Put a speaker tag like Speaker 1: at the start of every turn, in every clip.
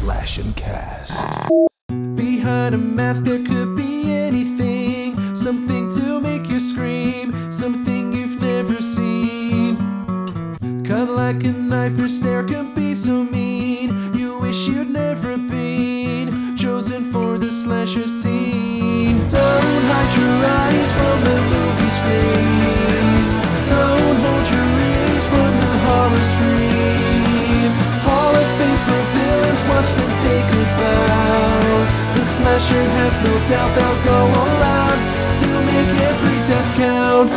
Speaker 1: Slash and Cast.
Speaker 2: Behind a mask there could be anything, something to make you scream, something you've never seen. Cut like a knife, your stare can be so mean, you wish you'd never been chosen for the slasher scene. Don't hide your eyes from the movie screens, don't hold your ears from the horror screams. Hall of Fame for villains, watch them take a bow. The slasher has no doubt they'll go all out to make every death count.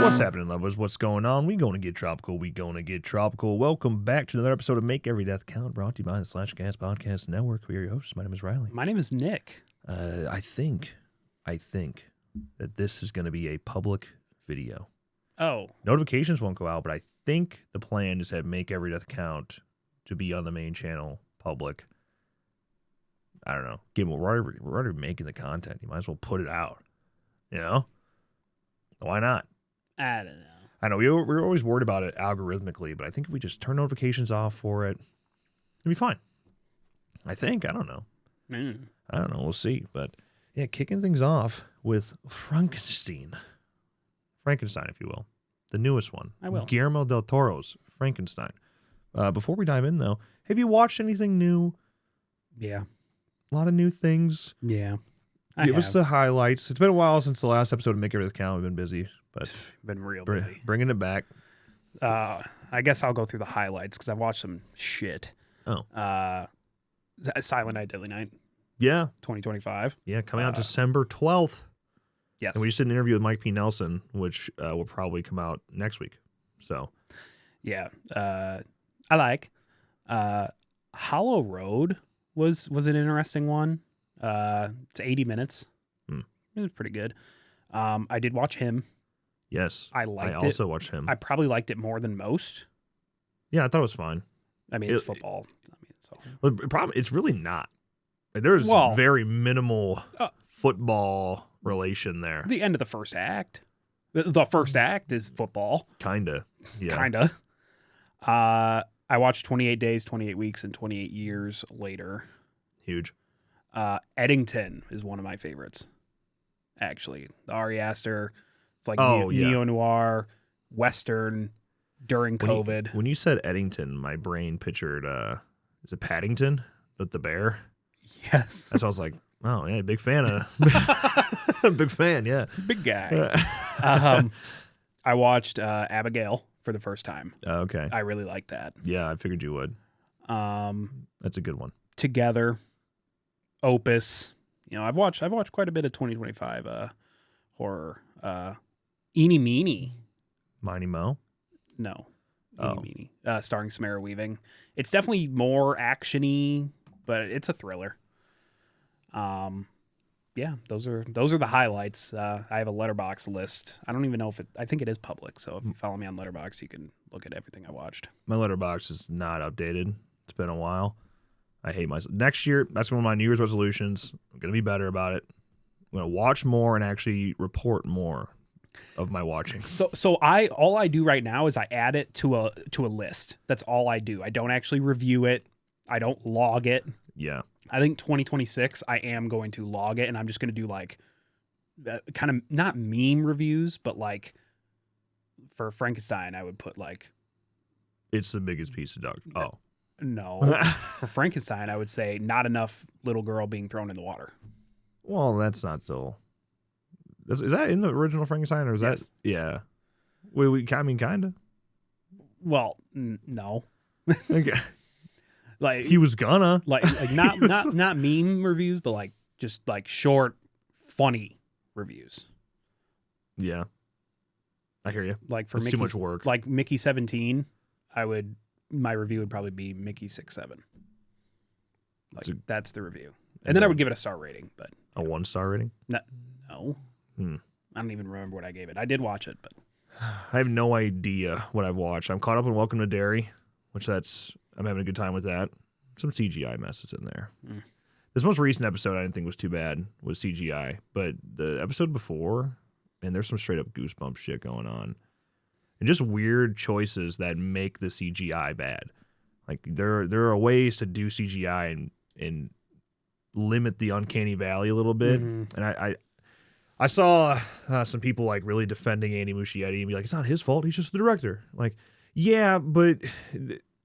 Speaker 3: What's happening, lovers? What's going on? We gonna get tropical. We gonna get tropical. Welcome back to another episode of Make Every Death Count, brought to you by the Slash Gas Podcast Network. We are your hosts. My name is Riley.
Speaker 4: My name is Nick.
Speaker 3: I think that this is gonna be a public video.
Speaker 4: Oh,
Speaker 3: Notifications won't go out, but I think the plan is to have Make Every Death Count to be on the main channel, public. I don't know. We're already making the content. You might as well put it out. You know? Why not?
Speaker 4: I don't know.
Speaker 3: I know we're always worried about it algorithmically, but I think if we just turn notifications off for it, it'll be fine. I think. I don't know. I don't know. We'll see. But yeah, kicking things off with Frankenstein, if you will, the newest one.
Speaker 4: I will.
Speaker 3: Guillermo del Toro's Frankenstein. Before we dive in, though, have you watched anything new?
Speaker 4: Yeah.
Speaker 3: A lot of new things.
Speaker 4: Yeah.
Speaker 3: Give us the highlights. It's been a while since the last episode of Make Every Death Count. We've been busy, but
Speaker 4: been real busy.
Speaker 3: Bringing it back.
Speaker 4: I guess I'll go through the highlights because I've watched some shit.
Speaker 3: Oh.
Speaker 4: Silent Night, Deadly Night,
Speaker 3: Yeah.
Speaker 4: 2025.
Speaker 3: Yeah, coming out December 12th.
Speaker 4: Yes.
Speaker 3: And we just did an interview with Mike P. Nelson, which will probably come out next week. So,
Speaker 4: yeah. I like. Hollow Road was an interesting one. It's 80 minutes. It was pretty good. I did watch him.
Speaker 3: yes.
Speaker 4: I liked it.
Speaker 3: I also watched him.
Speaker 4: I probably liked it more than most.
Speaker 3: Yeah, I thought it was fine.
Speaker 4: I mean, it's football. So.
Speaker 3: Well, the problem, it's really not. There's very minimal football relation there.
Speaker 4: The end of the first act. The first act is football.
Speaker 3: Kinda. Yeah.
Speaker 4: Kinda. I watched 28 Days, 28 Weeks, and 28 Years Later.
Speaker 3: Huge.
Speaker 4: Eddington is one of my favorites, actually. The Ari Aster. It's like
Speaker 3: yeah.
Speaker 4: neo-noir, Western, during COVID.
Speaker 3: When you said Eddington, my brain pictured, is it Paddington? The bear?
Speaker 4: Yes.
Speaker 3: That's why I was like, oh, yeah, big fan of... big fan, yeah.
Speaker 4: Big guy. I watched Abigail for the first time.
Speaker 3: Okay.
Speaker 4: I really liked that.
Speaker 3: Yeah, I figured you would. That's a good one.
Speaker 4: Together, Opus. You know, I've watched quite a bit of 2025 horror. Eeny Meeny.
Speaker 3: Miney Mo?
Speaker 4: No. Eeny Meeny. Starring Samara Weaving. It's definitely more action-y, but it's a thriller. Yeah, those are the highlights. I have a Letterboxd list. I don't even know I think it is public. So if you follow me on Letterboxd, you can look at everything I watched.
Speaker 3: My Letterboxd is not updated. It's been a while. I hate myself. Next year, that's one of my New Year's resolutions. I'm going to be better about it. I'm going to watch more and actually report more of my watching.
Speaker 4: So all I do right now is I add it to a list. That's all I do. I don't actually review it. I don't log it.
Speaker 3: Yeah.
Speaker 4: I think 2026, I am going to log it, and I'm just going to do like kind of not meme reviews, but like for Frankenstein, I would put like
Speaker 3: It's the biggest piece of dog. Oh.
Speaker 4: No. For Frankenstein, I would say not enough little girl being thrown in the water.
Speaker 3: Well, that's not so... Is that in the original Frankenstein, or is
Speaker 4: Yes.
Speaker 3: that... Yeah. I mean, kind of.
Speaker 4: Well, no.
Speaker 3: Okay.
Speaker 4: Like
Speaker 3: He was gonna.
Speaker 4: like not meme reviews, but like just like short, funny reviews.
Speaker 3: Yeah. I hear you.
Speaker 4: Like for
Speaker 3: It's too
Speaker 4: Mickey's,
Speaker 3: much work.
Speaker 4: Like Mickey 17, my review would probably be Mickey 6-7. Like that's the review. And then I would give it a star rating, but
Speaker 3: A 1-star rating?
Speaker 4: no.
Speaker 3: I
Speaker 4: don't even remember what I gave it. I did watch it, but
Speaker 3: I have no idea what I've watched. I'm caught up in Welcome to Derry, which I'm having a good time with that. Some CGI messes in there. This most recent episode I didn't think was too bad, was CGI, but the episode before, and there's some straight up goosebump shit going on. And just weird choices that make the CGI bad. Like there are ways to do CGI and limit the uncanny valley a little bit.
Speaker 4: Mm-hmm.
Speaker 3: And I saw some people like really defending Andy Muschietti and be like, it's not his fault. He's just the director. Like, yeah, but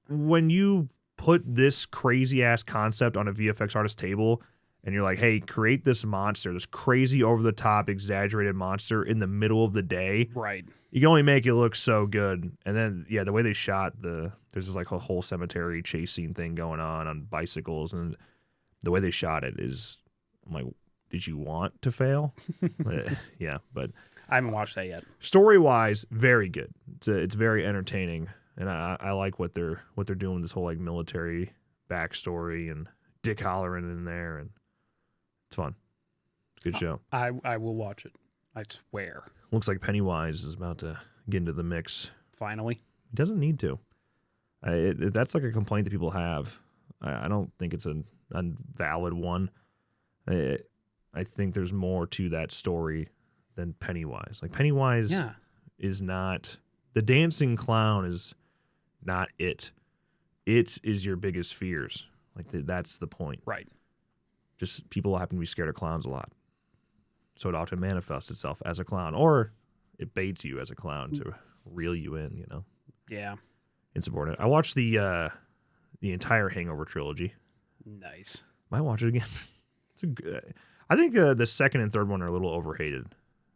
Speaker 3: when you put this crazy ass concept on a VFX artist table and you're like, hey, create this monster, this crazy over the top exaggerated monster in the middle of the day.
Speaker 4: Right.
Speaker 3: You can only make it look so good. And then, yeah, the way they shot there's this like a whole cemetery chase scene thing going on bicycles. And the way they shot it is, I'm like, did you want to fail? Yeah, but
Speaker 4: I haven't watched that yet.
Speaker 3: Story-wise, very good. It's very entertaining. And I like what they're doing with this whole like military backstory and Dick Halloran in there. And it's fun. It's a good show.
Speaker 4: I will watch it. I swear.
Speaker 3: Looks like Pennywise is about to get into the mix.
Speaker 4: Finally.
Speaker 3: He doesn't need to. That's like a complaint that people have. I don't think it's a valid one. I think there's more to that story than Pennywise. Like Pennywise is not... The dancing clown is not it. It is your biggest fears. Like that's the point.
Speaker 4: Right.
Speaker 3: Just people happen to be scared of clowns a lot. So it often manifests itself as a clown, or it baits you as a clown to reel you in, you know?
Speaker 4: Yeah.
Speaker 3: Insubordinate. I watched the entire Hangover trilogy.
Speaker 4: Nice.
Speaker 3: Might watch it again. It's a good, I think the second and third one are a little overhated.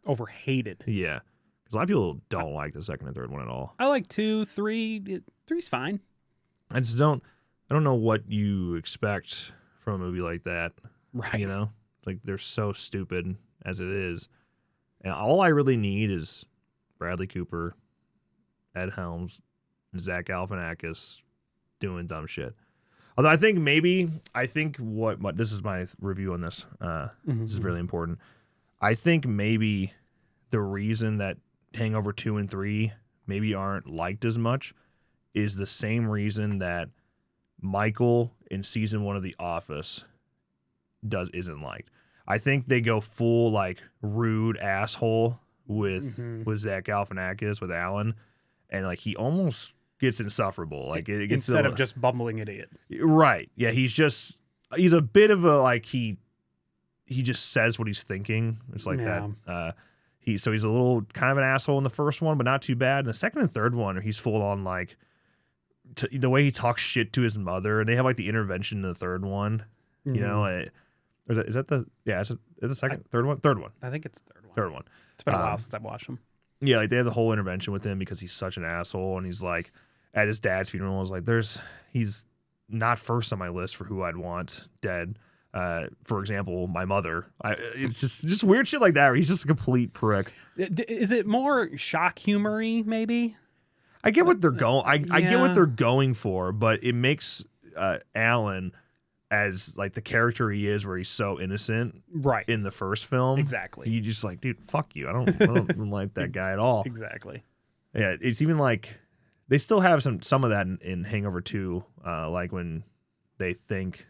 Speaker 4: Overhated.
Speaker 3: Yeah. Because a lot of people don't like the second and third one at all.
Speaker 4: I like 2, 3. 3's fine.
Speaker 3: I don't know what you expect from a movie like that.
Speaker 4: Right.
Speaker 3: You know? Like they're so stupid as it is. And all I really need is Bradley Cooper, Ed Helms, and Zach Galifianakis doing dumb shit. Although I think what this is my review on this. This is really important. I think maybe the reason that Hangover 2 and 3 maybe aren't liked as much is the same reason that Michael in season 1 of The Office isn't liked. I think they go full like rude asshole with Zach Galifianakis with Alan, and like he almost gets insufferable. Like it gets
Speaker 4: instead of just bumbling idiot.
Speaker 3: Right? Yeah, he's a bit of a like he just says what he's thinking. It's like that. He's a little kind of an asshole in the first one, but not too bad. In the second and third one, he's full on like the way he talks shit to his mother, and they have like the intervention in the third one. You know. Is that the second, third one? Third one.
Speaker 4: I think it's the third one.
Speaker 3: Third one.
Speaker 4: It's been a while since I've watched them.
Speaker 3: Yeah, like they have the whole intervention with him because he's such an asshole, and he's like at his dad's funeral, I was like, he's not first on my list for who I'd want dead. For example, my mother. It's just weird shit like that where he's just a complete prick.
Speaker 4: Is it more shock humory, maybe?
Speaker 3: I get what they're going. I get what they're going for, but it makes Alan as like the character he is, where he's so innocent,
Speaker 4: right?
Speaker 3: In the first film,
Speaker 4: exactly.
Speaker 3: You just like, dude, fuck you. I don't like that guy at all.
Speaker 4: Exactly.
Speaker 3: Yeah, it's even like they still have some of that in Hangover 2, like when they think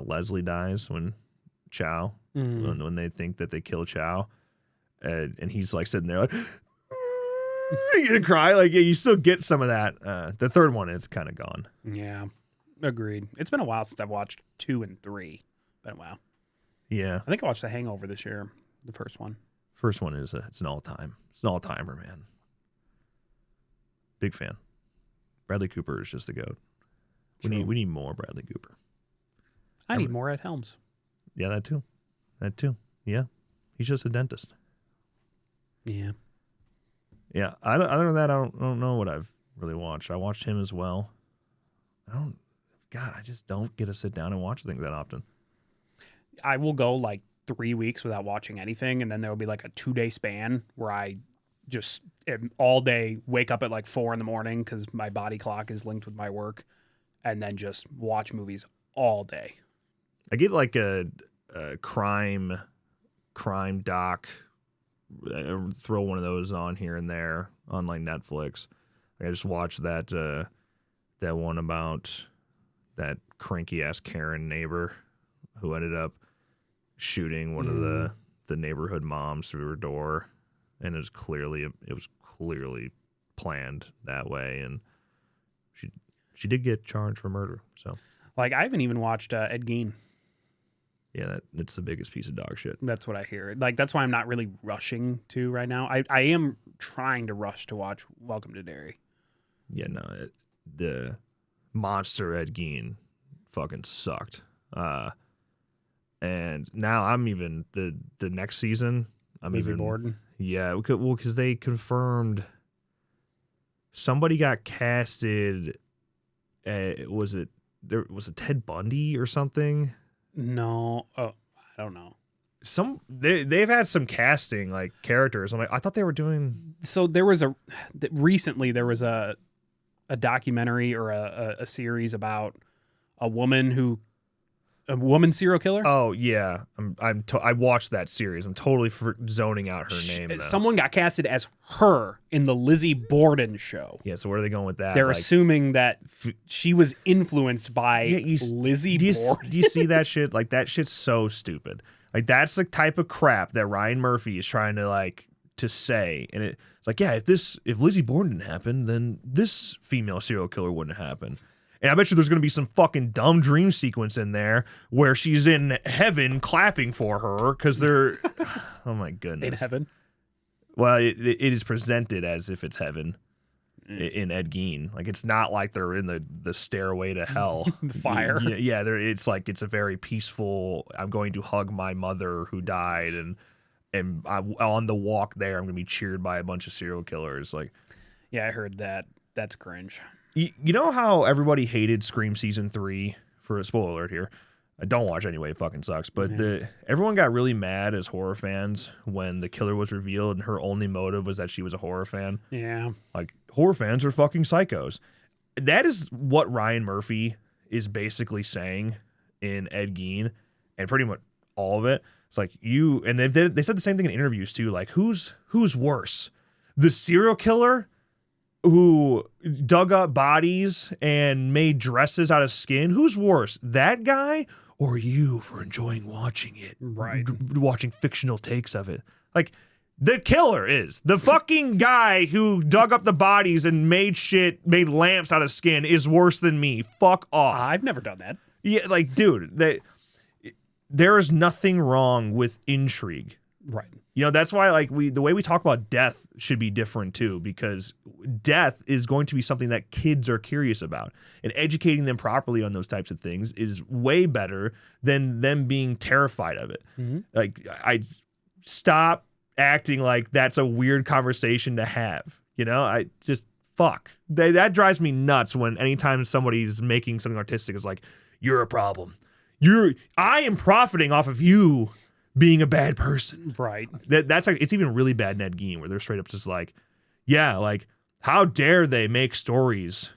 Speaker 3: Leslie dies when Chow, when they think that they kill Chow, and he's like sitting there like. You cry like you still get some of that. The third one is kind of gone.
Speaker 4: Yeah. Agreed. It's been a while since I've watched 2 and 3. Been a while.
Speaker 3: Yeah.
Speaker 4: I think I watched The Hangover this year. The first one.
Speaker 3: First one is it's an all-time. It's an all-timer, man. Big fan. Bradley Cooper is just the GOAT. We need more Bradley Cooper.
Speaker 4: I need more Ed Helms.
Speaker 3: Yeah, that too. Yeah. He's just a dentist.
Speaker 4: Yeah.
Speaker 3: Yeah. Other than that, I don't know what I've really watched. I watched him as well. I just don't get to sit down and watch things that often.
Speaker 4: I will go like 3 weeks without watching anything, and then there will be like a 2-day span where I just all day wake up at like 4 a.m. because my body clock is linked with my work, and then just watch movies all day.
Speaker 3: I get like a crime doc, throw one of those on here and there on like Netflix. I just watched that one about that cranky ass Karen neighbor who ended up shooting one of the neighborhood moms through her door, and it was clearly planned that way, and She did get charged for murder. So,
Speaker 4: like, I haven't even watched Ed Gein.
Speaker 3: yeah, that's the biggest piece of dog shit.
Speaker 4: That's what I hear. Like, that's why I'm not really rushing to right now. I am trying to rush to watch Welcome to Derry.
Speaker 3: Yeah, no, the monster Ed Gein fucking sucked. And now I'm even the next season. I'm
Speaker 4: Lizzie
Speaker 3: even
Speaker 4: Borden.
Speaker 3: Yeah, because they confirmed somebody got casted. Was it Ted Bundy or something?
Speaker 4: No, I don't know.
Speaker 3: They've had some casting like characters. I'm like, I thought they were doing.
Speaker 4: So there was recently there was a documentary or a series about a woman serial killer.
Speaker 3: Oh yeah, I watched that series. I'm totally zoning out her name. Though.
Speaker 4: Someone got casted as her in the Lizzie Borden show.
Speaker 3: Yeah, so where are they going with that?
Speaker 4: They're assuming that she was influenced by Lizzie Borden.
Speaker 3: Do you see that shit? Like, that shit's so stupid. Like, that's the type of crap that Ryan Murphy is trying to say. And it's like, yeah, if Lizzie Borden didn't happen, then this female serial killer wouldn't happen. And I bet you there's going to be some fucking dumb dream sequence in there where she's in heaven clapping for her because they're, oh my goodness.
Speaker 4: In heaven?
Speaker 3: Well, it is presented as if it's heaven in Ed Gein. Like, it's not like they're in the stairway to hell.
Speaker 4: The fire.
Speaker 3: Yeah, it's like, it's a very peaceful, I'm going to hug my mother who died, and on the walk there, I'm going to be cheered by a bunch of serial killers. Like,
Speaker 4: yeah, I heard that. That's cringe.
Speaker 3: You know how everybody hated Scream Season 3? For a spoiler alert here. I don't watch anyway, it fucking sucks. But everyone got really mad as horror fans when the killer was revealed and her only motive was that she was a horror fan.
Speaker 4: Yeah.
Speaker 3: Like, horror fans are fucking psychos. That is what Ryan Murphy is basically saying in Ed Gein, and pretty much all of it. It's like, and they said the same thing in interviews too. Like, who's worse? The serial killer who dug up bodies and made dresses out of skin? Who's worse, that guy or you for enjoying watching it?
Speaker 4: Right.
Speaker 3: Watching fictional takes of it. Like, the killer is. The fucking guy who dug up the bodies and made lamps out of skin is worse than me. Fuck off.
Speaker 4: I've never done that.
Speaker 3: Yeah, like, dude, there is nothing wrong with intrigue.
Speaker 4: Right.
Speaker 3: You know, that's why, like, the way we talk about death should be different too, because death is going to be something that kids are curious about, and educating them properly on those types of things is way better than them being terrified of it. Mm-hmm. Like, I stop acting like that's a weird conversation to have. You know, I just fuck. That drives me nuts when anytime somebody's making something artistic, it's like, you're a problem. I am profiting off of you being a bad person.
Speaker 4: Right.
Speaker 3: That's like, it's even really bad in Ed Gein where they're straight up just like, yeah, like, how dare they make stories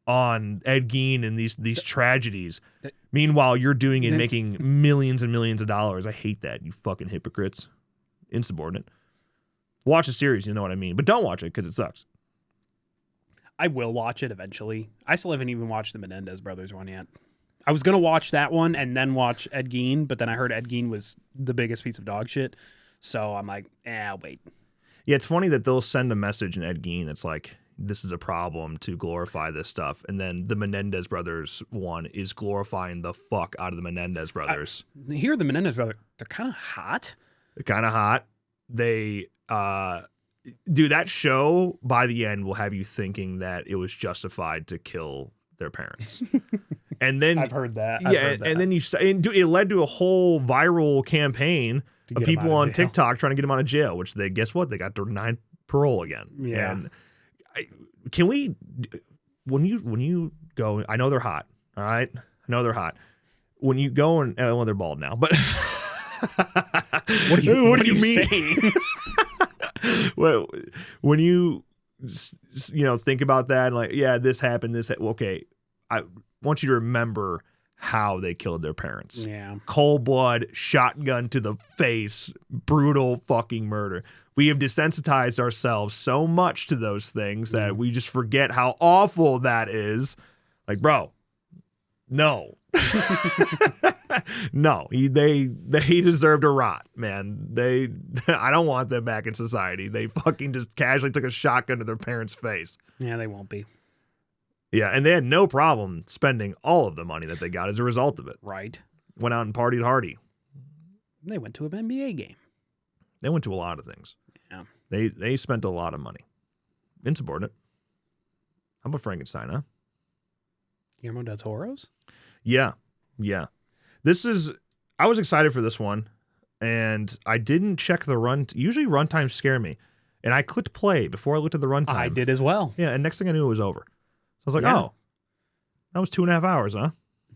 Speaker 3: on Ed Gein and these tragedies. Meanwhile, you're doing it making millions and millions of dollars. I hate that, you fucking hypocrites. Insubordinate. Watch the series, you know what I mean? But don't watch it because it sucks.
Speaker 4: I will watch it eventually. I still haven't even watched the Menendez brothers one yet. I was going to watch that one and then watch Ed Gein, but then I heard Ed Gein was the biggest piece of dog shit. So I'm like, I'll wait. Yeah,
Speaker 3: it's funny that they'll send a message in Ed Gein that's like, this is a problem to glorify this stuff. And then the Menendez brothers one is glorifying the fuck out of the Menendez brothers.
Speaker 4: Here, the Menendez brothers, they're kind of hot.
Speaker 3: They're kind of hot. They, dude, that show by the end will have you thinking that it was justified to kill their parents. And then
Speaker 4: I've heard that.
Speaker 3: And then it led to a whole viral campaign of people on TikTok trying to get him out of jail, which guess what? They got denied parole again.
Speaker 4: Yeah.
Speaker 3: And can we, when you go, I know they're hot. All right. I know they're hot. When you go and, well, they're bald now, but what do you mean? Well, when you think about that and like, yeah, this happened, okay, I want you to remember how they killed their parents.
Speaker 4: Yeah.
Speaker 3: Cold blood, shotgun to the face, brutal fucking murder. We have desensitized ourselves so much to those things that we just forget how awful that is. Like, bro, no. No, they deserve to rot, man. I don't want them back in society. They fucking just casually took a shotgun to their parents' face.
Speaker 4: Yeah, they won't be.
Speaker 3: Yeah, and they had no problem spending all of the money that they got as a result of it.
Speaker 4: Right.
Speaker 3: Went out and partied hardy.
Speaker 4: They went to an NBA game.
Speaker 3: They went to a lot of things.
Speaker 4: Yeah.
Speaker 3: They spent a lot of money. Insubordinate. How about Frankenstein, huh?
Speaker 4: Guillermo del Toro's?
Speaker 3: Yeah. Yeah. I was excited for this one, and I didn't check the run. Usually runtimes scare me. And I clicked play before I looked at the runtime.
Speaker 4: I did as well.
Speaker 3: Yeah, and next thing I knew, it was over. So I was like,
Speaker 4: Yeah.
Speaker 3: oh, that was 2.5 hours, huh?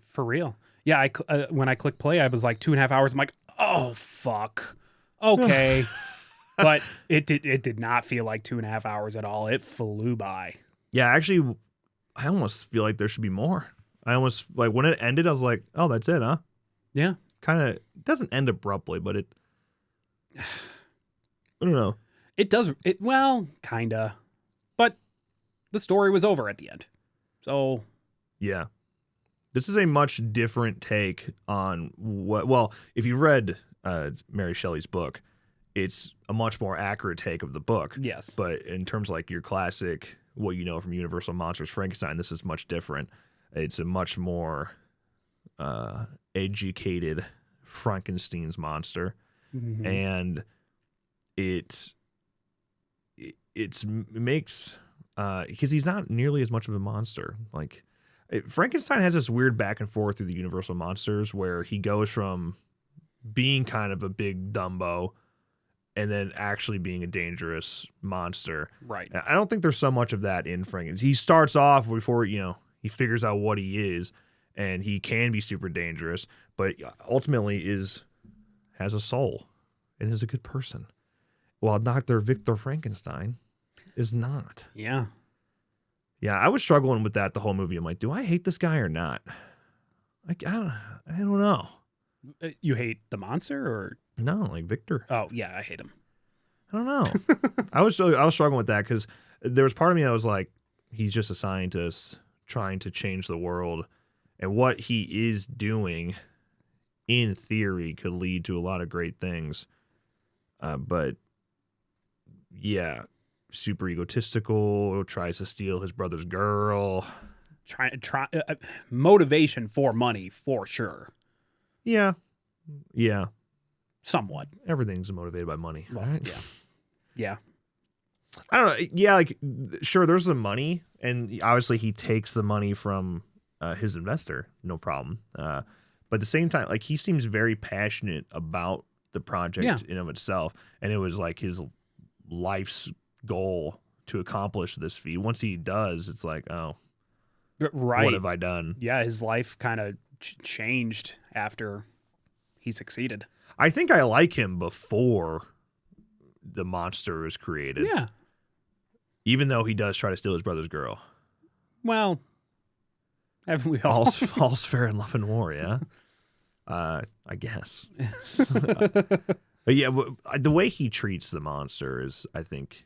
Speaker 4: For real. Yeah, when I clicked play, I was like 2.5 hours. I'm like, oh, fuck. Okay. But it did not feel like 2.5 hours at all. It flew by.
Speaker 3: Yeah, actually, I almost feel like there should be more. I almost, like, when it ended, I was like, oh, that's it, huh?
Speaker 4: Yeah.
Speaker 3: Kind of, it doesn't end abruptly, but I don't know.
Speaker 4: It does. Well, kind of. But the story was over at the end. So.
Speaker 3: Yeah. This is a much different take on well, if you read Mary Shelley's book, it's a much more accurate take of the book.
Speaker 4: Yes.
Speaker 3: But in terms of like your classic, what you know from Universal Monsters, Frankenstein, this is much different. It's a much more educated Frankenstein's monster.
Speaker 4: Mm-hmm.
Speaker 3: And it makes because he's not nearly as much of a monster. Like Frankenstein has this weird back and forth through the Universal Monsters where he goes from being kind of a big Dumbo and then actually being a dangerous monster.
Speaker 4: Right.
Speaker 3: I don't think there's so much of that in Frankenstein. He starts off before, he figures out what he is, and he can be super dangerous, but ultimately has a soul and is a good person. While Dr. Victor Frankenstein is not.
Speaker 4: Yeah.
Speaker 3: Yeah, I was struggling with that the whole movie. I'm like, do I hate this guy or not? Like, I don't know.
Speaker 4: You hate the monster or?
Speaker 3: No, like Victor.
Speaker 4: Oh, yeah, I hate him.
Speaker 3: I don't know. I was struggling with that because there was part of me that was like, he's just a scientist trying to change the world. And what he is doing, in theory, could lead to a lot of great things. But, yeah, super egotistical, tries to steal his brother's girl.
Speaker 4: Motivation for money, for sure.
Speaker 3: Yeah.
Speaker 4: Somewhat.
Speaker 3: Everything's motivated by money.
Speaker 4: Well,
Speaker 3: Right?
Speaker 4: Yeah.
Speaker 3: I don't know. Yeah, like, sure, there's the money, and obviously he takes the money from his investor, no problem. But at the same time, like, he seems very passionate about the project in of itself, and it was like his life's goal to accomplish this feat. Once he does, it's like, oh,
Speaker 4: right.
Speaker 3: What have I done?
Speaker 4: Yeah, his life kind of changed after he succeeded.
Speaker 3: I think I like him before the monster is created.
Speaker 4: Yeah.
Speaker 3: Even though he does try to steal his brother's girl.
Speaker 4: Well, haven't we all?
Speaker 3: All's fair in love and war, yeah? I guess. But yeah, the way he treats the monster is, I think,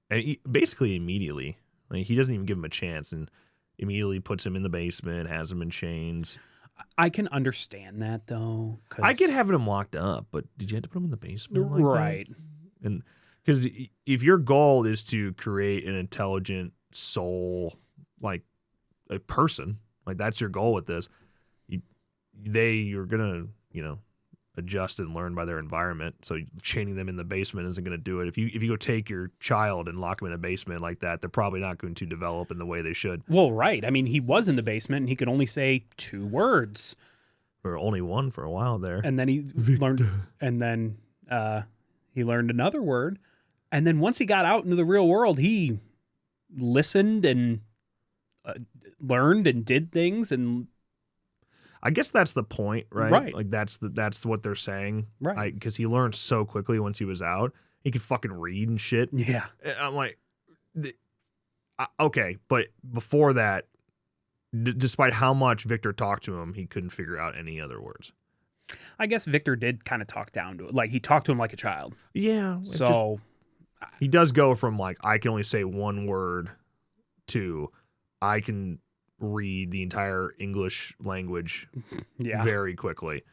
Speaker 3: and basically immediately. Like, he doesn't even give him a chance and immediately puts him in the basement, has him in chains.
Speaker 4: I can understand that, though.
Speaker 3: I get having him locked up, but did you have to put him in the basement like
Speaker 4: right.
Speaker 3: that? And because if your goal is to create an intelligent soul, like a person, like that's your goal with this, you're gonna adjust and learn by their environment. So chaining them in the basement isn't gonna do it. If you go take your child and lock them in a basement like that, they're probably not going to develop in the way they should.
Speaker 4: Well, right. I mean, he was in the basement and he could only say 2 words,
Speaker 3: or only one for a while there.
Speaker 4: and then he learned, and then he learned another word, and then once he got out into the real world, he listened and learned and did things. And
Speaker 3: I guess that's the point, right?
Speaker 4: Right.
Speaker 3: Like that's what they're saying,
Speaker 4: Right.
Speaker 3: Because he learned so quickly once he was out. He could fucking read and shit.
Speaker 4: yeah,
Speaker 3: And I'm like, okay, but before that, despite how much Victor talked to him, he couldn't figure out any other words.
Speaker 4: I guess Victor did kind of talk down to it. Like, he talked to him like a child.
Speaker 3: Yeah.
Speaker 4: So
Speaker 3: he does go from like, I can only say one word to I can read the entire English language very quickly.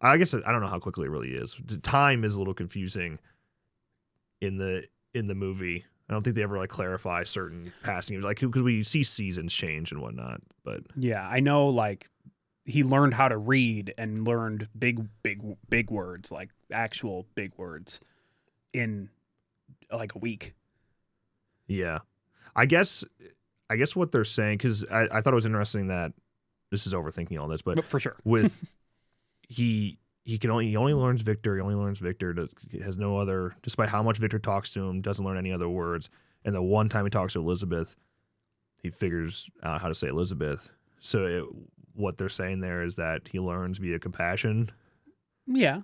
Speaker 3: I guess I don't know how quickly it really is. The time is a little confusing in the movie I don't think they ever like clarify certain passing, like because we see seasons change and whatnot. But
Speaker 4: yeah, I know like he learned how to read and learned big words, like actual big words, in like a week.
Speaker 3: Yeah, I guess what they're saying, because I thought it was interesting that this is overthinking all this, but
Speaker 4: for sure
Speaker 3: with he only learns Victor. He only learns Victor. Has no other. Despite how much Victor talks to him, doesn't learn any other words. And the one time he talks to Elizabeth, he figures out how to say Elizabeth. So what they're saying there is that he learns via compassion.
Speaker 4: Yeah,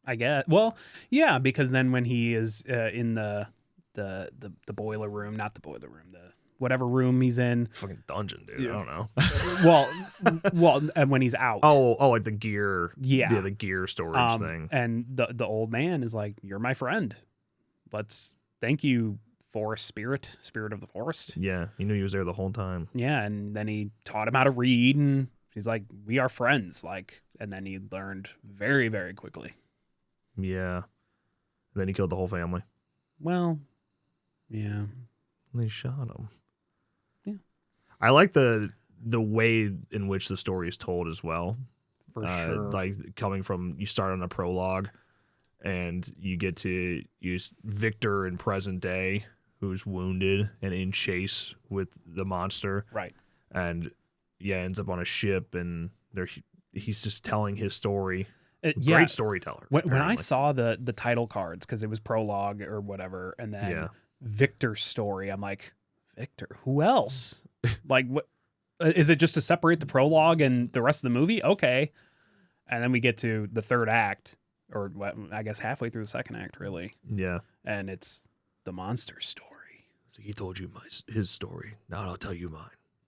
Speaker 4: I guess. Well, yeah, because then when he is in the boiler room, not the boiler room, the whatever room he's in,
Speaker 3: Fucking dungeon, dude.
Speaker 4: Yeah.
Speaker 3: I don't know.
Speaker 4: well, and when he's out.
Speaker 3: Oh, like the gear.
Speaker 4: Yeah.
Speaker 3: The gear storage thing.
Speaker 4: And the old man is like, "You're my friend. Thank you, forest spirit of the forest."
Speaker 3: Yeah, he knew he was there the whole time.
Speaker 4: Yeah, and then he taught him how to read, and he's like, "We are friends." Like, and then he learned very, very quickly.
Speaker 3: Yeah. Then he killed the whole family.
Speaker 4: Well, yeah.
Speaker 3: And they shot him.
Speaker 4: Yeah.
Speaker 3: I like the way in which the story is told as well.
Speaker 4: For sure.
Speaker 3: Like coming from, you start on a prologue and you get to use Victor in present day, who's wounded and in chase with the monster.
Speaker 4: Right.
Speaker 3: And ends up on a ship, and he's just telling his story.
Speaker 4: Great
Speaker 3: storyteller.
Speaker 4: When I saw the title cards, because it was prologue or whatever, and then Victor's story, I'm like, Victor, who else? Like, what is it, just to separate the prologue and the rest of the movie? Okay. And then we get to the third act, or what, I guess halfway through the second act, really.
Speaker 3: Yeah.
Speaker 4: And it's the monster story.
Speaker 3: So he told you his story. Now I'll tell you mine.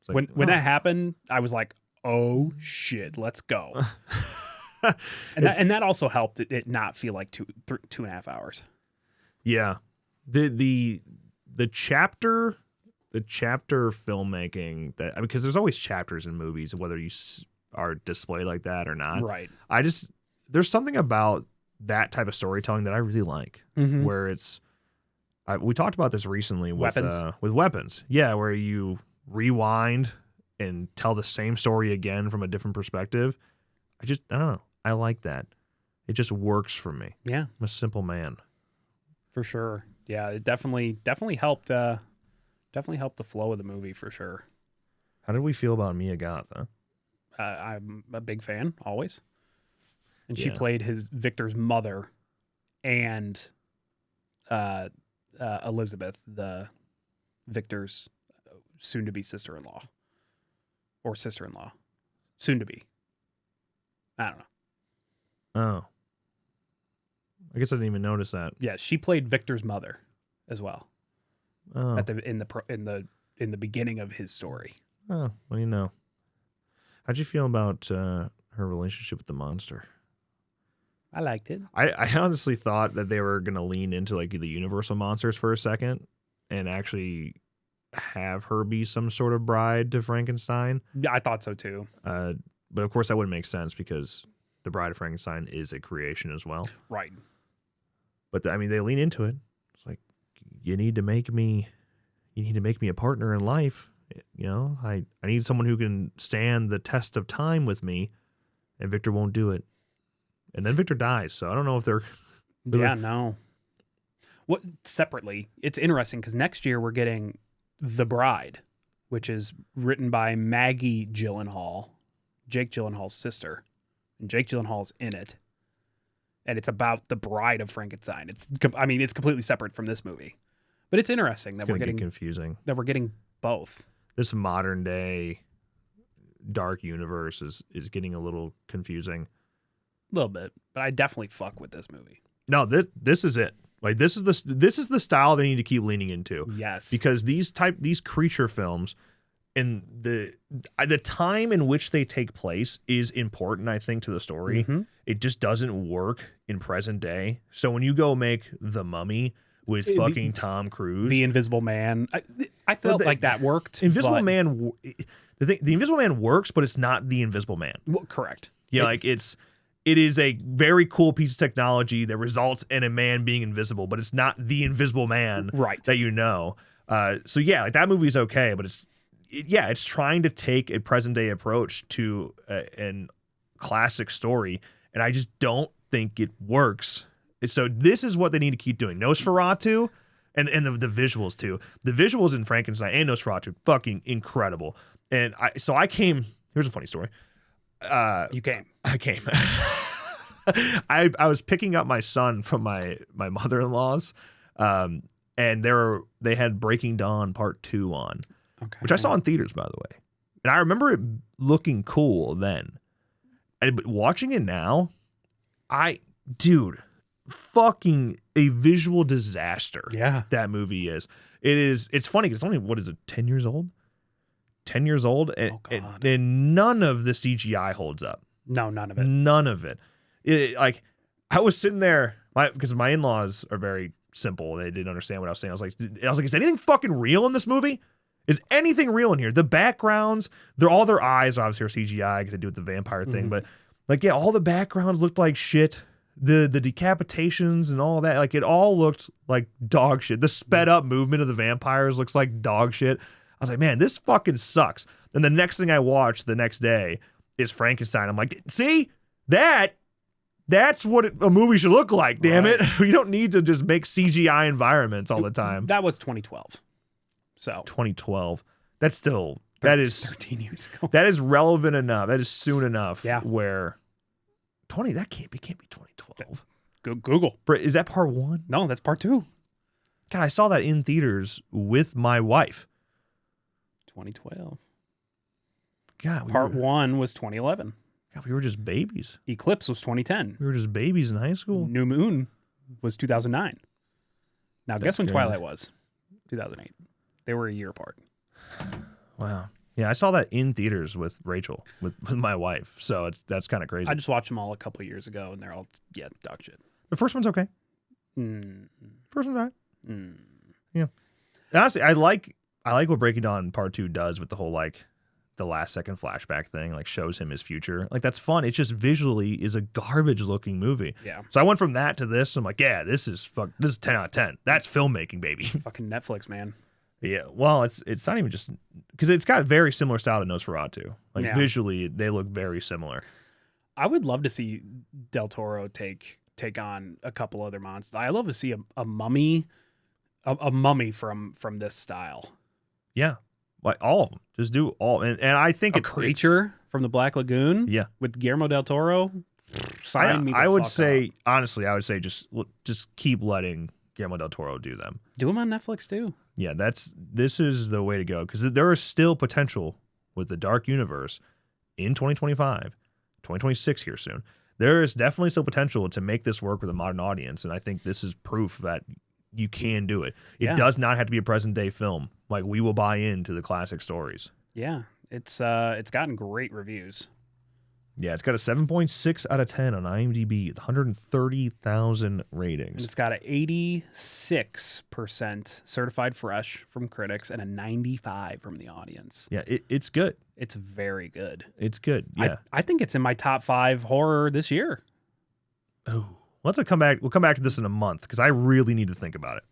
Speaker 4: Like, when that happened, I was like, oh shit, let's go. and that also helped it not feel like 2.5 hours.
Speaker 3: Yeah. The chapter filmmaking, that because there's always chapters in movies, whether you are displayed like that or not.
Speaker 4: Right.
Speaker 3: There's something about that type of storytelling that I really like, where it's, we talked about this recently with weapons. Yeah. Where you rewind and tell the same story again from a different perspective. I don't know. I like that. It just works for me.
Speaker 4: Yeah.
Speaker 3: I'm a simple man.
Speaker 4: For sure. Yeah. It definitely helped. Definitely helped the flow of the movie, for sure.
Speaker 3: How did we feel about Mia Goth, huh?
Speaker 4: I'm a big fan, always. And she played Victor's mother and Elizabeth, Victor's soon-to-be sister-in-law. Or sister-in-law. Soon-to-be. I don't know.
Speaker 3: Oh. I guess I didn't even notice that.
Speaker 4: Yeah, she played Victor's mother as well.
Speaker 3: Oh.
Speaker 4: In the beginning of his story.
Speaker 3: Oh, well, you know. How'd you feel about her relationship with the monster?
Speaker 4: I liked it.
Speaker 3: I honestly thought that they were gonna lean into like the Universal monsters for a second and actually have her be some sort of bride to Frankenstein.
Speaker 4: Yeah, I thought so too.
Speaker 3: But of course that wouldn't make sense because the Bride of Frankenstein is a creation as well.
Speaker 4: Right.
Speaker 3: But I mean, they lean into it. It's like, you need to make me a partner in life. You know, I need someone who can stand the test of time with me, and Victor won't do it. And then Victor dies. So I don't know if they're.
Speaker 4: Yeah, no. What separately? It's interesting because next year we're getting The Bride, which is written by Maggie Gyllenhaal, Jake Gyllenhaal's sister, and Jake Gyllenhaal's in it. And it's about the Bride of Frankenstein. It's completely separate from this movie, but it's interesting that we're getting
Speaker 3: confusing.
Speaker 4: That we're getting both.
Speaker 3: This modern day dark universe is getting a little confusing.
Speaker 4: A little bit, but I definitely fuck with this movie.
Speaker 3: No, this is it. Like this is the style they need to keep leaning into.
Speaker 4: Yes,
Speaker 3: because these creature films and the time in which they take place is important, I think, to the story.
Speaker 4: Mm-hmm.
Speaker 3: It just doesn't work in present day. So when you go make The Mummy with fucking Tom Cruise,
Speaker 4: The Invisible Man, I felt like that worked.
Speaker 3: Invisible Man, the Invisible Man works, but it's not The Invisible Man.
Speaker 4: Well, correct.
Speaker 3: Yeah, like it's it is a very cool piece of technology that results in a man being invisible, but it's not the Invisible Man that you know. So yeah, like that movie is okay, but it's trying to take a present day approach to an classic story, and I just don't think it works. So this is what they need to keep doing. Nosferatu, and the visuals too. The visuals in Frankenstein and Nosferatu, fucking incredible. And I came. Here's a funny story.
Speaker 4: You came.
Speaker 3: I came. I was picking up my son from my mother-in-law's, and they had Breaking Dawn Part 2 on, which I saw in theaters, by the way. And I remember it looking cool then. And watching it now, fucking a visual disaster.
Speaker 4: Yeah.
Speaker 3: That movie is. It's funny because it's only, what is it, 10 years old? 10 years old, and none of the CGI holds up.
Speaker 4: No, none of it.
Speaker 3: None of it. Like, I was sitting there, because my in-laws are very simple. They didn't understand what I was saying. I was like, is anything fucking real in this movie? Is anything real in here? The backgrounds, all their eyes obviously are CGI because they do with the vampire thing. But like, yeah, all the backgrounds looked like shit. The decapitations and all that, like it all looked like dog shit. The sped up movement of the vampires looks like dog shit. I was like, man, this fucking sucks. And the next thing I watched the next day is Frankenstein. I'm like, see, that's what a movie should look like, damn it. You don't need to just make CGI environments all the time.
Speaker 4: That was 2012. So
Speaker 3: 2012. That's still, that is
Speaker 4: 13 years ago.
Speaker 3: That is relevant enough. That is soon enough.
Speaker 4: Yeah.
Speaker 3: Where that can't be 2012.
Speaker 4: Google.
Speaker 3: Is that Part 1?
Speaker 4: No, that's Part 2.
Speaker 3: God, I saw that in theaters with my wife.
Speaker 4: 2012.
Speaker 3: God,
Speaker 4: Part 1 was 2011.
Speaker 3: God, we were just babies.
Speaker 4: Eclipse was 2010.
Speaker 3: We were just babies in high school.
Speaker 4: New Moon was 2009. Now, guess when Twilight was? 2008. They were a year apart.
Speaker 3: Wow. Yeah, I saw that in theaters with Rachel, with my wife. So that's kind of crazy.
Speaker 4: I just watched them all a couple years ago, and they're all, dog shit.
Speaker 3: The first one's okay. First one's all right. Yeah. Honestly, I like what Breaking Dawn Part 2 does with the whole, like, the last second flashback thing, like shows him his future. Like, that's fun. It just visually is a garbage looking movie.
Speaker 4: Yeah.
Speaker 3: So I went from that to this. I'm like, yeah, this is 10 out of 10. That's filmmaking, baby.
Speaker 4: Fucking Netflix, man.
Speaker 3: Yeah. Well, it's not even just because it's got a very similar style to Nosferatu. Like visually, they look very similar.
Speaker 4: I would love to see Del Toro take on a couple other monsters. I love to see a mummy, a mummy from this style.
Speaker 3: Yeah. Like all of them. Just do all. And I think
Speaker 4: a creature from the Black Lagoon.
Speaker 3: Yeah.
Speaker 4: With Guillermo del Toro. Sign me the
Speaker 3: I would
Speaker 4: fuck
Speaker 3: say,
Speaker 4: up.
Speaker 3: honestly, just keep letting Guillermo del Toro do them.
Speaker 4: Do them on Netflix too.
Speaker 3: Yeah, this is the way to go, because there is still potential with the Dark Universe in 2025, 2026 here soon. There is definitely still potential to make this work with a modern audience, and I think this is proof that you can do it. It does not have to be a present day film. Like, we will buy into the classic stories.
Speaker 4: Yeah, it's gotten great reviews.
Speaker 3: Yeah, it's got a 7.6 out of 10 on IMDb, with 130,000 ratings.
Speaker 4: And it's got an 86% certified fresh from critics and a 95 from the audience.
Speaker 3: Yeah, it's good.
Speaker 4: It's very good.
Speaker 3: It's good. Yeah,
Speaker 4: I think it's in my top 5 horror this year.
Speaker 3: Oh, let's come back. We'll come back to this in a month because I really need to think about it.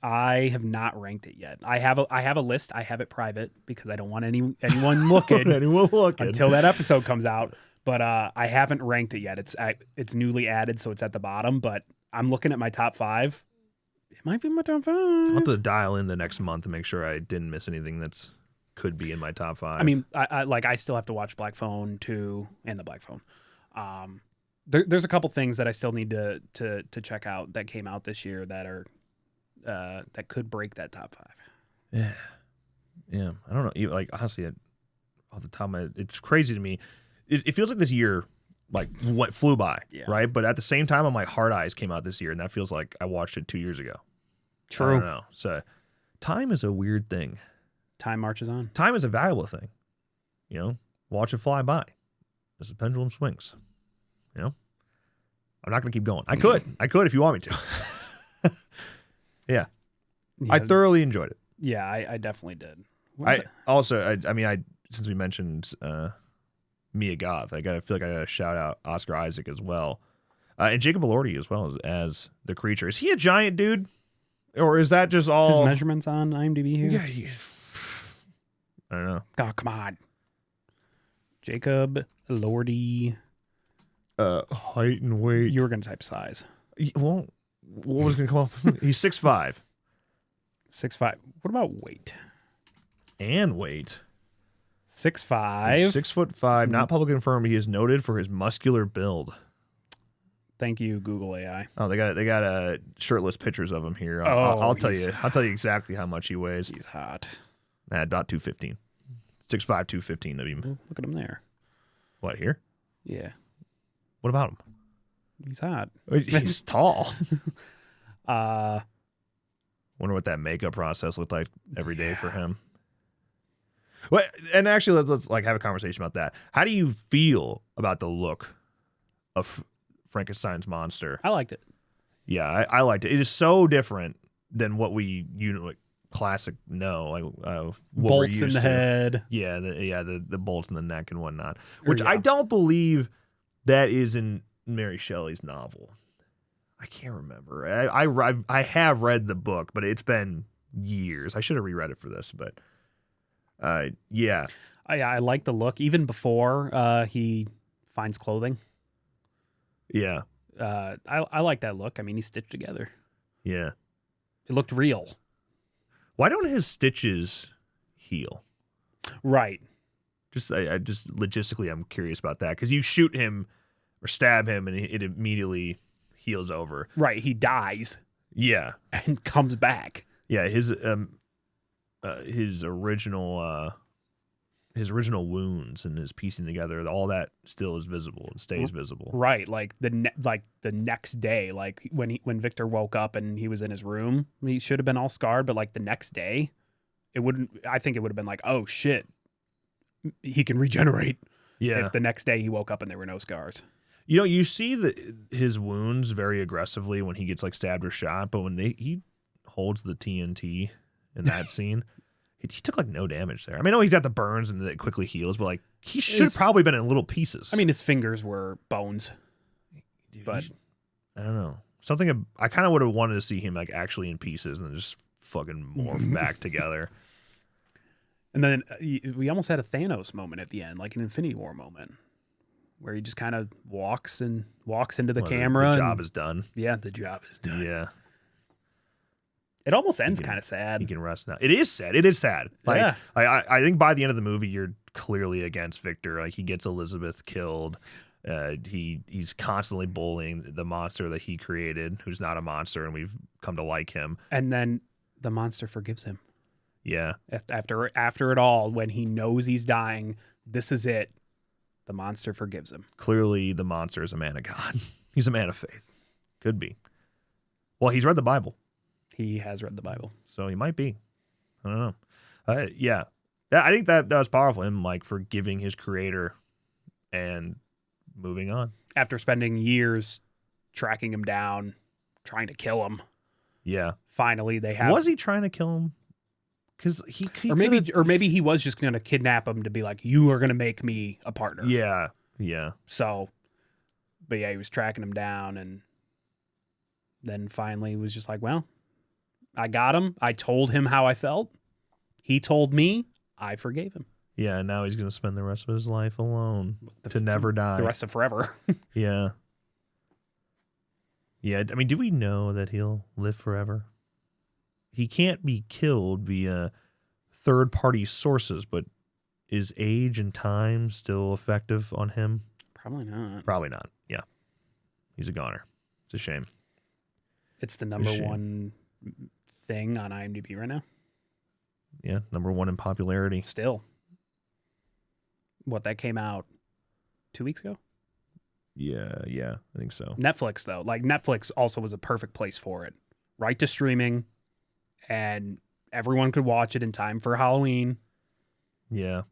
Speaker 4: I have not ranked it yet. I have a list. I have it private because I don't want anyone looking until that episode comes out. But I haven't ranked it yet. It's newly added, so it's at the bottom. But I'm looking at my top 5. It might be my top 5.
Speaker 3: I'll have to dial in the next month to make sure I didn't miss anything that's could be in my top 5.
Speaker 4: I mean, I still have to watch Black Phone 2 and the Black Phone. There's a couple things that I still need to check out that came out this year that are that could break that top 5.
Speaker 3: Yeah. I don't know. Like, honestly, off the top of my head, it's crazy to me. It feels like this year flew by, right? But at the same time, I'm like, Hard Eyes came out this year, and that feels like I watched it 2 years ago.
Speaker 4: True.
Speaker 3: I don't know. So time is a weird thing.
Speaker 4: Time marches on.
Speaker 3: Time is a valuable thing. You know, watch it fly by as the pendulum swings. You know, I'm not going to keep going. I could if you want me to. Yeah. I thoroughly enjoyed it.
Speaker 4: Yeah, I definitely did.
Speaker 3: Since we mentioned Mia Goth. I feel like I gotta shout out Oscar Isaac as well, and Jacob Elordi as well as the creature. Is he a giant dude, or is that just all
Speaker 4: Is his measurements on IMDb here?
Speaker 3: Yeah, I don't know.
Speaker 4: Oh, come on. Jacob Elordi.
Speaker 3: Height and weight.
Speaker 4: You were going to type size.
Speaker 3: Well, what was going to come up? He's 6'5".
Speaker 4: 6'5". What about weight?
Speaker 3: And weight.
Speaker 4: 6'5".
Speaker 3: 6'5". Not publicly confirmed. He is noted for his muscular build.
Speaker 4: Thank you, Google AI.
Speaker 3: Oh, they got shirtless pictures of him here.
Speaker 4: Oh,
Speaker 3: I'll tell you. I'll tell you exactly how much he weighs.
Speaker 4: He's hot.
Speaker 3: About 215. 6'5", 215 of him.
Speaker 4: Look at him there.
Speaker 3: What, here?
Speaker 4: Yeah.
Speaker 3: What about him?
Speaker 4: He's hot.
Speaker 3: He's tall.
Speaker 4: Uh,
Speaker 3: Wonder what that makeup process looked like every day for him. Well, and actually, let's like have a conversation about that. How do you feel about the look of Frankenstein's monster?
Speaker 4: I liked it.
Speaker 3: Yeah, I liked it. It is so different than what we like classic know, like what we're
Speaker 4: Bolts in
Speaker 3: used
Speaker 4: the
Speaker 3: to.
Speaker 4: head.
Speaker 3: Yeah, the bolts in the neck and whatnot, which I don't believe that is in Mary Shelley's novel. I can't remember. I have read the book, but it's been years. I should have reread it for this, but yeah.
Speaker 4: I like the look even before he finds clothing.
Speaker 3: Yeah.
Speaker 4: I like that look. I mean, he's stitched together.
Speaker 3: Yeah.
Speaker 4: It looked real.
Speaker 3: Why don't his stitches heal?
Speaker 4: Right.
Speaker 3: I just logistically, I'm curious about that because you shoot him or stab him and it immediately heals over.
Speaker 4: Right. He dies.
Speaker 3: Yeah.
Speaker 4: And comes back.
Speaker 3: Yeah. His original wounds and his piecing together, all that still is visible and stays visible.
Speaker 4: Right. Like the next day, like when Victor woke up and he was in his room, he should have been all scarred, but like the next day, I think it would have been like, oh shit, he can regenerate.
Speaker 3: Yeah.
Speaker 4: If the next day he woke up and there were no scars.
Speaker 3: You know, you see his wounds very aggressively when he gets like stabbed or shot, but when he holds the TNT in that scene, he took like no damage there. I mean, I know he's got the burns and it quickly heals, but like he should have probably been in little pieces.
Speaker 4: I mean, his fingers were bones.
Speaker 3: Dude,
Speaker 4: but
Speaker 3: I don't know. Something I kind of would have wanted to see him like actually in pieces and then just fucking morph back together.
Speaker 4: And then we almost had a Thanos moment at the end, like an Infinity War moment, where he just kind of walks into the camera.
Speaker 3: The job is done.
Speaker 4: Yeah, the job is done.
Speaker 3: Yeah.
Speaker 4: It almost ends kind of sad.
Speaker 3: He can rest now. It is sad. It is sad. Like,
Speaker 4: yeah.
Speaker 3: I think by the end of the movie, you're clearly against Victor. Like he gets Elizabeth killed. He's constantly bullying the monster that he created, who's not a monster, and we've come to like him.
Speaker 4: And then the monster forgives him.
Speaker 3: Yeah.
Speaker 4: After it all, when he knows he's dying, this is it. The monster forgives him.
Speaker 3: Clearly, the monster is a man of God. He's a man of faith. Could be. Well, he's read the Bible.
Speaker 4: He has read the Bible.
Speaker 3: So he might be. I don't know. Yeah. I think that was powerful. Him like forgiving his creator and moving on.
Speaker 4: After spending years tracking him down, trying to kill him.
Speaker 3: Yeah.
Speaker 4: Finally, they have.
Speaker 3: Was he trying to kill him? Because he
Speaker 4: or maybe he was just going to kidnap him to be like, you are going to make me a partner.
Speaker 3: Yeah. Yeah.
Speaker 4: So, but yeah, he was tracking him down, and then finally was just like, well, I got him. I told him how I felt. He told me. I forgave him.
Speaker 3: Yeah, and now he's going to spend the rest of his life alone to never die.
Speaker 4: The rest of forever.
Speaker 3: Yeah. Yeah, I mean, do we know that he'll live forever? He can't be killed via third-party sources, but is age and time still effective on him?
Speaker 4: Probably not.
Speaker 3: Probably not, yeah. He's a goner. It's a shame.
Speaker 4: It's the number one thing on IMDb right now.
Speaker 3: Yeah, number one in popularity.
Speaker 4: Still. What, that came out 2 weeks ago?
Speaker 3: Yeah, I think so.
Speaker 4: Netflix, though. Like, Netflix also was a perfect place for it. Right to streaming, and everyone could watch it in time for Halloween.
Speaker 3: Yeah.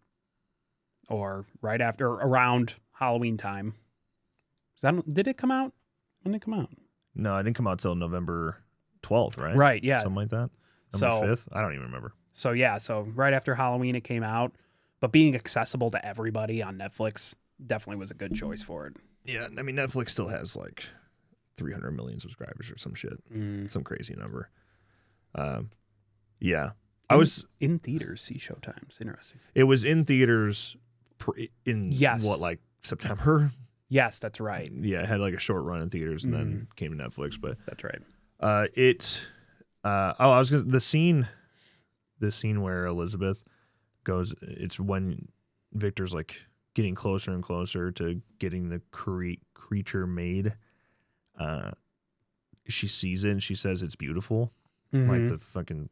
Speaker 4: Or right after, around Halloween time. Did it come out? When did it come out?
Speaker 3: No, it didn't come out till November 12th, right?
Speaker 4: Right, yeah.
Speaker 3: Something like that. November 5th? I don't even remember.
Speaker 4: So, yeah, right after Halloween it came out. But being accessible to everybody on Netflix definitely was a good choice for it.
Speaker 3: Yeah, I mean, Netflix still has like 300 million subscribers or some shit, some crazy number. Yeah, I was
Speaker 4: in theaters. See Showtimes. Interesting.
Speaker 3: It was in theaters in
Speaker 4: Yes.
Speaker 3: what, like September?
Speaker 4: Yes, that's right.
Speaker 3: Yeah, it had like a short run in theaters and then came to Netflix. But
Speaker 4: That's right.
Speaker 3: the scene where Elizabeth goes. It's when Victor's like getting closer and closer to getting the creature made. She sees it and she says it's beautiful, like the fucking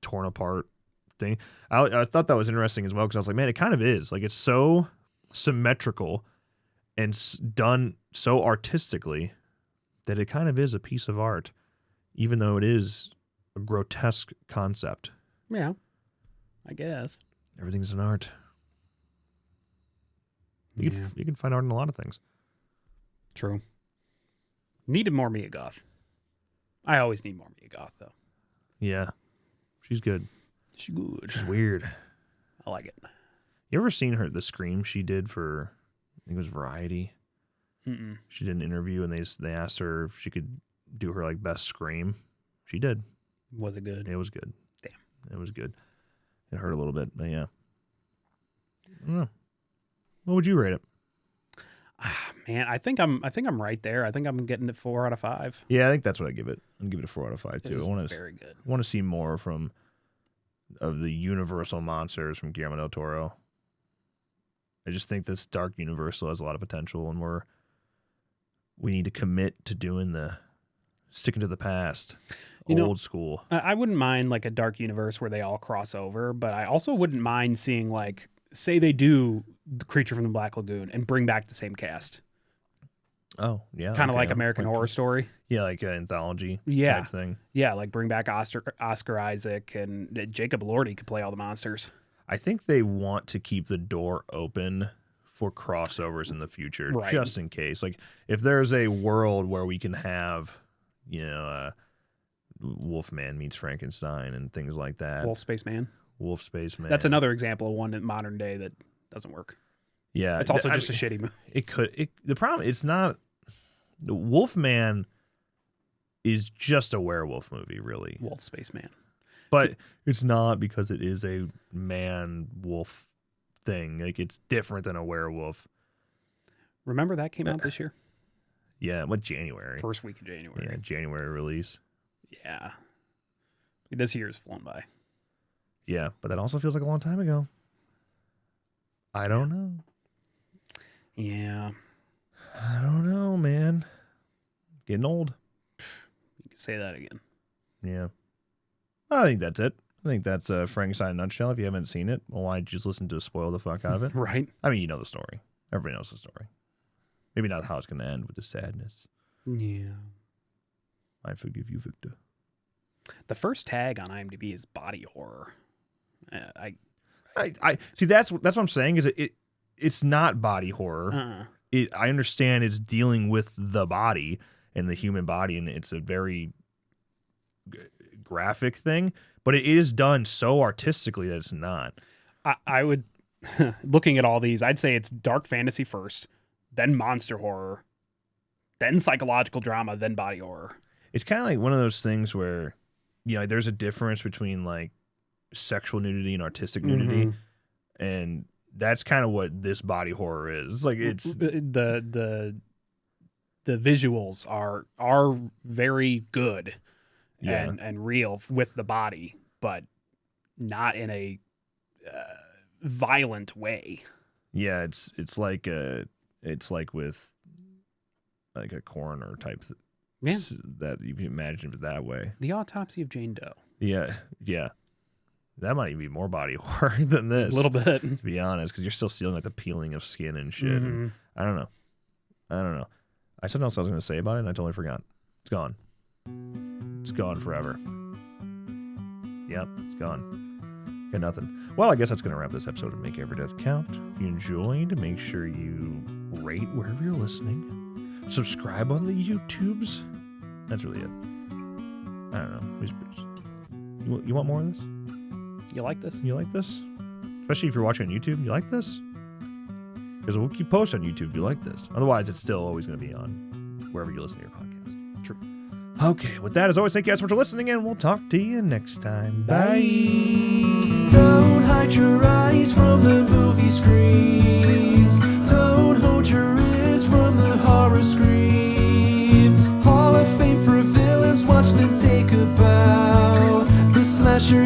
Speaker 3: torn apart thing. I thought that was interesting as well because I was like, man, it kind of is. Like, it's so symmetrical and done so artistically that it kind of is a piece of art, even though it is a grotesque concept.
Speaker 4: Yeah, I guess.
Speaker 3: Everything's an art. You can find art in a lot of things.
Speaker 4: True. Needed more Mia Goth. I always need more Mia Goth, though.
Speaker 3: Yeah. She's good.
Speaker 4: She's good.
Speaker 3: She's weird.
Speaker 4: I like it.
Speaker 3: You ever seen the scream she did for, I think it was Variety?
Speaker 4: Mm-mm.
Speaker 3: She did an interview and they asked her if she could do her like best scream. She did.
Speaker 4: Was it good?
Speaker 3: It was good.
Speaker 4: Damn.
Speaker 3: It was good. It hurt a little bit, but yeah. I don't know. What would you rate it?
Speaker 4: Man, I think I'm right there. I think I'm getting it 4 out of 5.
Speaker 3: Yeah, I think that's what I give it. I'm give it a 4 out of 5 too.
Speaker 4: It was very good.
Speaker 3: I want to see more of the Universal monsters from Guillermo del Toro. I just think this dark Universal has a lot of potential, and we need to commit to doing sticking to the past, old school.
Speaker 4: I wouldn't mind like a dark universe where they all cross over, but I also wouldn't mind seeing like, say they do The Creature from the Black Lagoon and bring back the same cast.
Speaker 3: Oh, yeah.
Speaker 4: Kind of like American Horror Story.
Speaker 3: Yeah, like an anthology type thing.
Speaker 4: Yeah, like bring back Oscar Isaac and Jacob Elordi could play all the monsters.
Speaker 3: I think they want to keep the door open for crossovers in the future, just in case. Like, if there's a world where we can have, Wolfman meets Frankenstein and things like that.
Speaker 4: Wolf Spaceman.
Speaker 3: That's
Speaker 4: another example of one in modern day that doesn't work.
Speaker 3: Yeah.
Speaker 4: It's also just a shitty movie.
Speaker 3: The problem, it's not, the Wolfman is just a werewolf movie, really.
Speaker 4: Wolf Spaceman.
Speaker 3: But it's not, because it is a man-wolf thing. Like, it's different than a werewolf.
Speaker 4: Remember that came out this year?
Speaker 3: Yeah, what, January?
Speaker 4: First week of January.
Speaker 3: Yeah, January release.
Speaker 4: Yeah. This year's flown by.
Speaker 3: Yeah, but that also feels like a long time ago. I don't know.
Speaker 4: Yeah.
Speaker 3: I don't know, man. Getting old.
Speaker 4: You can say that again.
Speaker 3: Yeah. I think that's it. I think that's Frankenstein in a nutshell. If you haven't seen it, well, why just listen to spoil the fuck out of it?
Speaker 4: Right.
Speaker 3: I mean, you know the story. Everybody knows the story. Maybe not how it's going to end with the sadness.
Speaker 4: Yeah.
Speaker 3: I forgive you, Victor.
Speaker 4: The first tag on IMDb is body horror.
Speaker 3: I see. That's what I'm saying. Is it's not body horror. I understand it's dealing with the body and the human body, and it's a very graphic thing, but it is done so artistically that it's not.
Speaker 4: I would, looking at all these, I'd say it's dark fantasy first, then monster horror, then psychological drama, then body horror.
Speaker 3: It's kind of like one of those things where, there's a difference between like sexual nudity and artistic nudity, and that's kind of what this body horror is. Like, it's
Speaker 4: the visuals are very good and real with the body, but not in a violent way.
Speaker 3: Yeah, it's like with like a coroner type that you can imagine it that way.
Speaker 4: The Autopsy of Jane Doe.
Speaker 3: Yeah. That might even be more body horror than this.
Speaker 4: A little bit.
Speaker 3: To be honest, because you're still seeing like the peeling of skin and shit. And I don't know. I said something else I was going to say about it, and I totally forgot. It's gone. It's gone forever. Yep, it's gone. Got nothing. Well, I guess that's going to wrap this episode of Make Every Death Count. If you enjoyed, make sure you rate wherever you're listening. Subscribe on the YouTubes. That's really it. I don't know. You want more of this?
Speaker 4: You like this?
Speaker 3: You like this? Especially if you're watching on YouTube. You like this? Because we'll keep posting on YouTube if you like this. Otherwise, it's still always going to be on wherever you listen to your podcast.
Speaker 4: True.
Speaker 3: Okay, with that, as always, thank you guys so much for listening, and we'll talk to you next time. Bye.
Speaker 2: Don't hide your eyes from the movie screens. Don't hold your ears from the horror screams. Hall of Fame for villains, watch them take a bow. The slasher